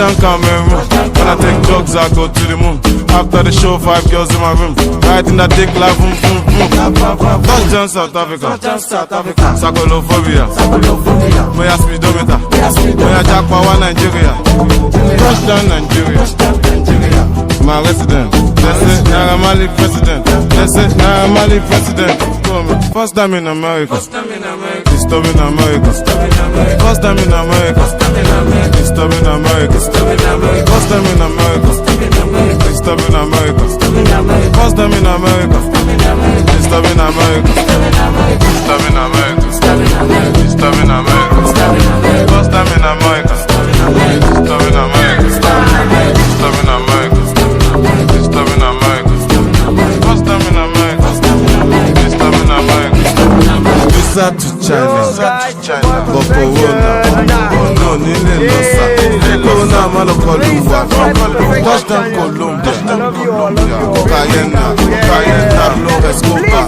Touchdown Cameroon. When I take drugs, I go to the moon. After the show, 5 girls in my room. Riding that dick like boom, boom, boom. Touchdown South Africa. Sakolophobia. Moya speedometer. Moya Jack Power Nigeria. Touchdown Nigeria. My resident. Let's say Naira Marley president. Let's say Naira Marley president. First time in America. Disturbing America. First time in America. Disturbing America. First time in America. Disturbing America. First time in America. Disturbing America. Disturbing America. Disturbing America. First time in America. Disturbing America. Disturbing America. Disturbing America. First time in America. Disturbing America. Visa to China. But Corona. No, Nile Losa. Corona, Malokoluwa. Touchdown Colombia. Cayenne, Lopez Copa.